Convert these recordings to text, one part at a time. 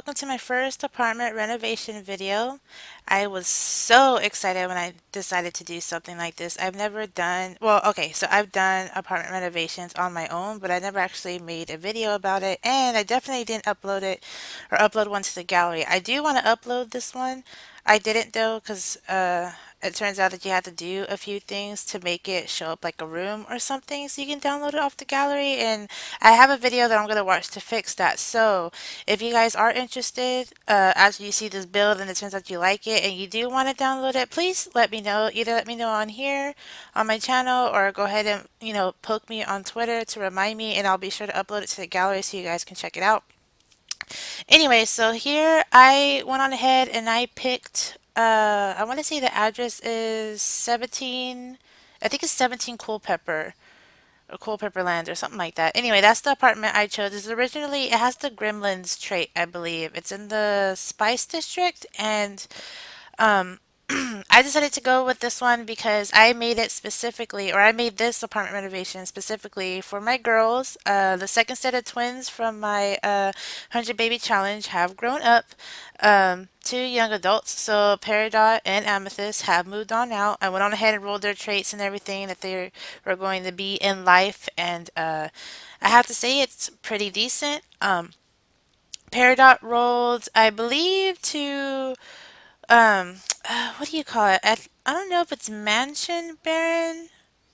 welcome to my first apartment renovation video. I was so excited when I decided to do something like this. I've never done, well, okay, so I've done apartment renovations on my own, but I never actually made a video about it, and I definitely didn't upload it or upload one to the gallery. I do want to upload this one. I didn't though, because it turns out that you have to do a few things to make it show up like a room or something, so you can download it off the gallery, and I have a video that I'm going to watch to fix that. So if you guys are interested, after you see this build and it turns out you like it and you do want to download it, please let me know. Either let me know on here on my channel or go ahead and, poke me on Twitter to remind me, and I'll be sure to upload it to the gallery so you guys can check it out. Anyway, so here I went on ahead and I picked, I want to say the address is 17, I think it's 17 Culpeper or Culpeper Land or something like that. Anyway, that's the apartment I chose. It's originally, it has the Gremlins trait, I believe. It's in the Spice District, and um, I decided to go with this one because I made it specifically, or I made this apartment renovation specifically for my girls. The second set of twins from my 100 Baby Challenge have grown up. Two young adults, so Peridot and Amethyst, have moved on out. I went on ahead and rolled their traits and everything that they were going to be in life, and I have to say it's pretty decent. Peridot rolled, I believe, to what do you call it? I don't know if it's Mansion Baron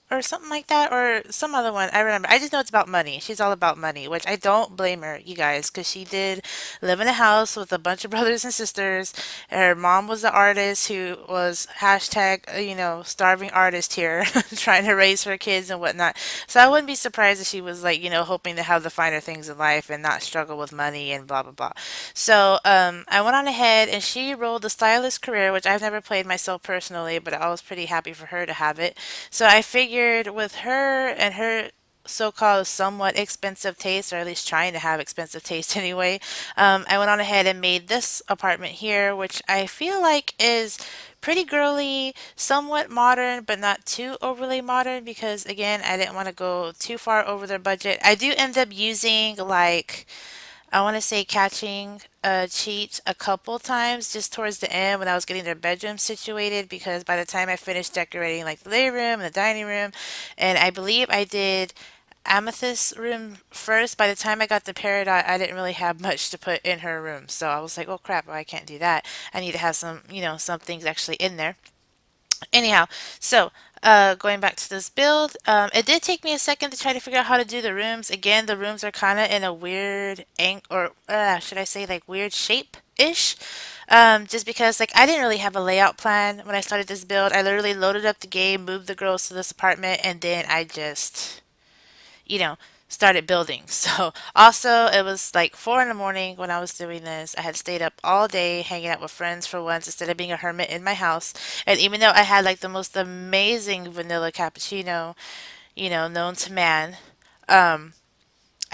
or something like that, or some other one. I remember. I just know it's about money. She's all about money, which I don't blame her, you guys, because she did live in a house with a bunch of brothers and sisters. Her mom was the artist who was hashtag, starving artist here, trying to raise her kids and whatnot. So I wouldn't be surprised if she was like, hoping to have the finer things in life and not struggle with money and blah blah blah. So I went on ahead and she rolled the stylist career, which I've never played myself personally, but I was pretty happy for her to have it. So I figured with her and her so-called somewhat expensive taste, or at least trying to have expensive taste anyway, I went on ahead and made this apartment here, which I feel like is pretty girly, somewhat modern, but not too overly modern because, again, I didn't want to go too far over their budget. I do end up using like I want to say catching a cheat a couple times just towards the end when I was getting their bedroom situated, because by the time I finished decorating like the living room and the dining room, and I believe I did Amethyst's room first, by the time I got the Peridot, I didn't really have much to put in her room. So I was like, oh crap, I can't do that. I need to have some, some things actually in there. Anyhow, so going back to this build, it did take me a second to try to figure out how to do the rooms. Again, the rooms are kind of in a weird or should I say like weird shape ish. Just because like I didn't really have a layout plan when I started this build. I literally loaded up the game, moved the girls to this apartment, and then I just you know, started building. So also it was like 4 in the morning when I was doing this. I had stayed up all day hanging out with friends for once instead of being a hermit in my house. And even though I had like the most amazing vanilla cappuccino, known to man, um,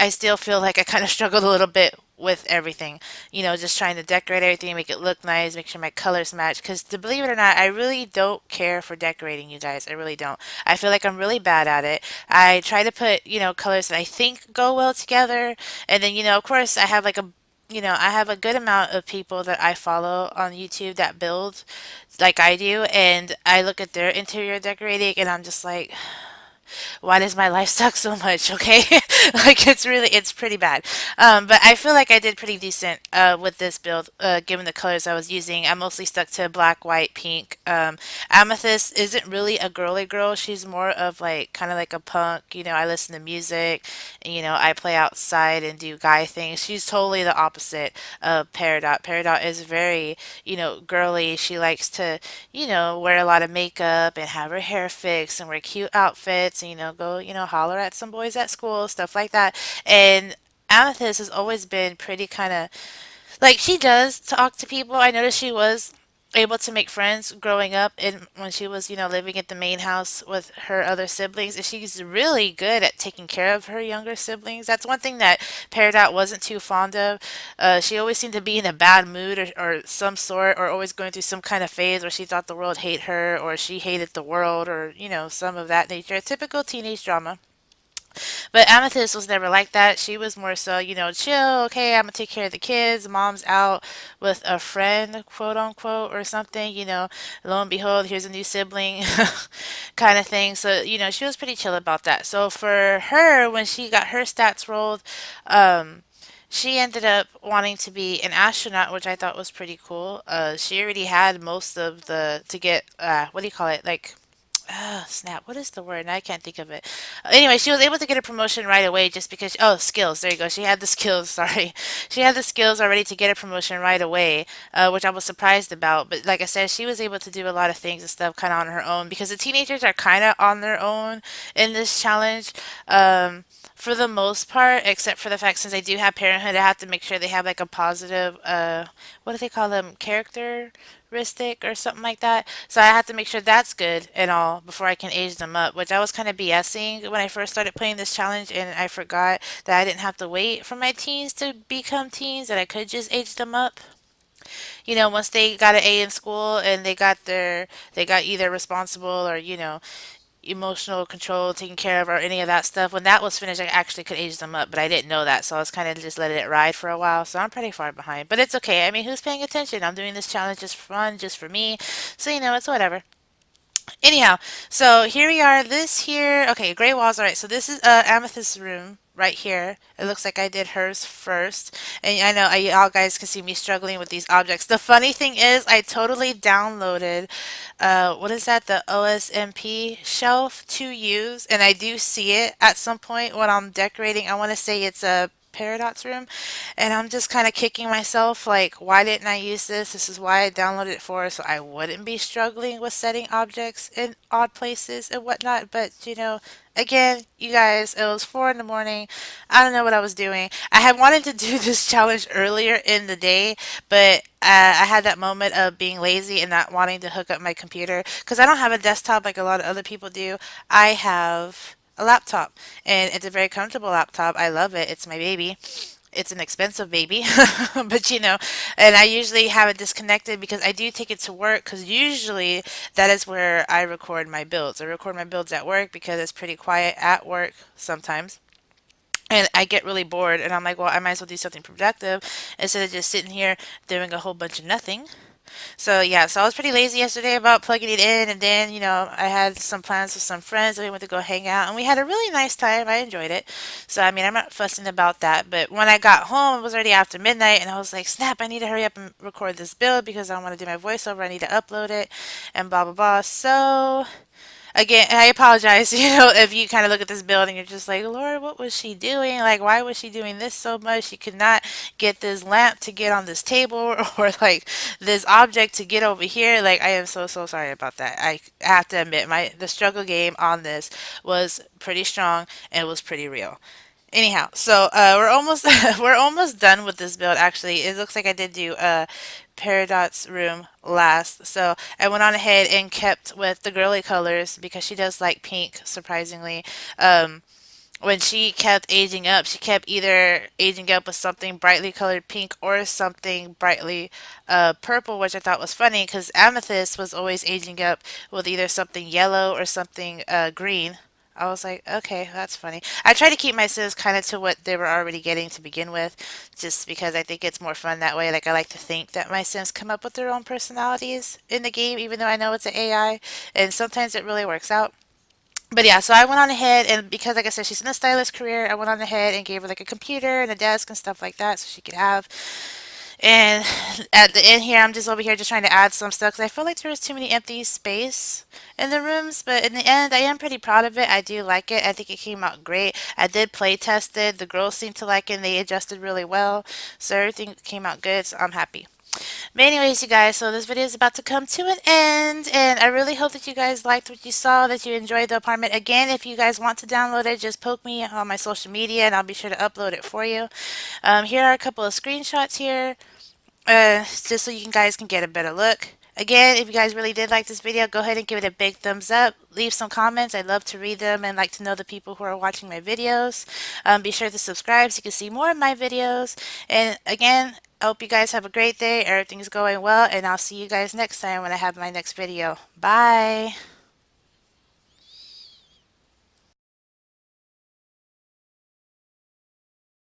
I still feel like I kind of struggled a little bit with everything. Just trying to decorate everything, make it look nice, make sure my colors match. Because to believe it or not, I really don't care for decorating, you guys. I really don't. I feel like I'm really bad at it. I try to put, colors that I think go well together. And then, of course, I have a good amount of people that I follow on YouTube that build like I do. And I look at their interior decorating and I'm just like, why does my life suck so much? Okay, like it's pretty bad. But I feel like I did pretty decent with this build, given the colors I was using. I mostly stuck to black, white, pink. Amethyst isn't really a girly girl. She's more of like kind of like a punk. I listen to music, and I play outside and do guy things. She's totally the opposite of Peridot. Peridot is very, girly. She likes to, wear a lot of makeup and have her hair fixed and wear cute outfits and, go, holler at some boys at school, stuff like that. And Amethyst has always been pretty kind of like she does talk to people. I noticed she was able to make friends growing up and when she was, living at the main house with her other siblings. And she's really good at taking care of her younger siblings. That's one thing that Peridot wasn't too fond of. She always seemed to be in a bad mood or some sort, or always going through some kind of phase where she thought the world hated her or she hated the world, or, some of that nature. Typical teenage drama. But Amethyst was never like that. She was more so, chill. Okay, I'm gonna take care of the kids. Mom's out with a friend, quote unquote, or something. Lo and behold, here's a new sibling, kind of thing. So she was pretty chill about that. So for her, when she got her stats rolled, um, she ended up wanting to be an astronaut, which I thought was pretty cool. She already had most of the to get what do you call it, like snap. What is the word? I can't think of it. Anyway, she was able to get a promotion right away just because. Oh, skills. There you go. She had the skills. Sorry, she had the skills already to get a promotion right away, which I was surprised about. But like I said, she was able to do a lot of things and stuff kind of on her own because the teenagers are kind of on their own in this challenge. For the most part, except for the fact since they do have parenthood, I have to make sure they have like a positive, what do they call them, characteristic or something like that. So I have to make sure that's good and all before I can age them up, which I was kind of BSing when I first started playing this challenge, and I forgot that I didn't have to wait for my teens to become teens, that I could just age them up. Once they got an A in school and they got either responsible or, emotional control taken care of or any of that stuff. When that was finished, I actually could age them up, but I didn't know that, so I was kind of just letting it ride for a while. So I'm pretty far behind, but it's okay. I mean, who's paying attention? I'm doing this challenge just for fun, just for me. So it's whatever. Anyhow, so here we are. This here, okay, gray walls. All right, so this is Amethyst's room right here. It looks like I did hers first, and I know y'all guys can see me struggling with these objects. The funny thing is, I totally downloaded, what is that? The OSMP shelf to use, and I do see it at some point when I'm decorating. I want to say it's a Paradox room, and I'm just kind of kicking myself like, why didn't I use this? This is why I downloaded it for, so I wouldn't be struggling with setting objects in odd places and whatnot. But again, you guys, it was 4 in the morning. I don't know what I was doing. I had wanted to do this challenge earlier in the day, but I had that moment of being lazy and not wanting to hook up my computer because I don't have a desktop like a lot of other people do. I have a laptop, and it's a very comfortable laptop. I love it. It's my baby. It's an expensive baby, but and I usually have it disconnected because I do take it to work because usually that is where I record my builds. I record my builds at work because it's pretty quiet at work sometimes. And I get really bored, and I'm like, well, I might as well do something productive instead of just sitting here doing a whole bunch of nothing. So yeah, so I was pretty lazy yesterday about plugging it in, and then I had some plans with some friends, and we went to go hang out, and we had a really nice time. I enjoyed it. So I mean, I'm not fussing about that. But when I got home, it was already after midnight, and I was like, snap! I need to hurry up and record this build because I want to do my voiceover. I need to upload it, and blah blah blah. So again, I apologize, if you kind of look at this build and you're just like, Lord, what was she doing? Like, why was she doing this so much? She could not get this lamp to get on this table or like this object to get over here. Like, I am so, so sorry about that. I have to admit, the struggle game on this was pretty strong and it was pretty real. Anyhow, so we're almost we're almost done with this build. Actually, it looks like I did do Peridot's room last, so I went on ahead and kept with the girly colors because she does like pink. Surprisingly, um, when she kept aging up, she kept either aging up with something brightly colored pink or something brightly purple, which I thought was funny because Amethyst was always aging up with either something yellow or something green. I was like, okay, that's funny. I try to keep my Sims kind of to what they were already getting to begin with, just because I think it's more fun that way. Like, I like to think that my Sims come up with their own personalities in the game, even though I know it's an AI, and sometimes it really works out. But yeah, so I went on ahead and because, like I said, she's in a stylist career, I went on ahead and gave her like a computer and a desk and stuff like that so she could have. And at the end here, I'm just over here just trying to add some stuff because I feel like there was too many empty space in the rooms. But in the end, I am pretty proud of it. I do like it. I think it came out great. I did play test it. The girls seemed to like it and they adjusted really well. So everything came out good. So I'm happy. But anyways, you guys, so this video is about to come to an end, and I really hope that you guys liked what you saw, that you enjoyed the apartment. Again, if you guys want to download it, just poke me on my social media, and I'll be sure to upload it for you. Here are a couple of screenshots here, just so you guys can get a better look. Again, if you guys really did like this video, go ahead and give it a big thumbs up. Leave some comments. I'd love to read them and like to know the people who are watching my videos. Be sure to subscribe so you can see more of my videos. And again, I hope you guys have a great day. Everything's going well, and I'll see you guys next time when I have my next video. Bye!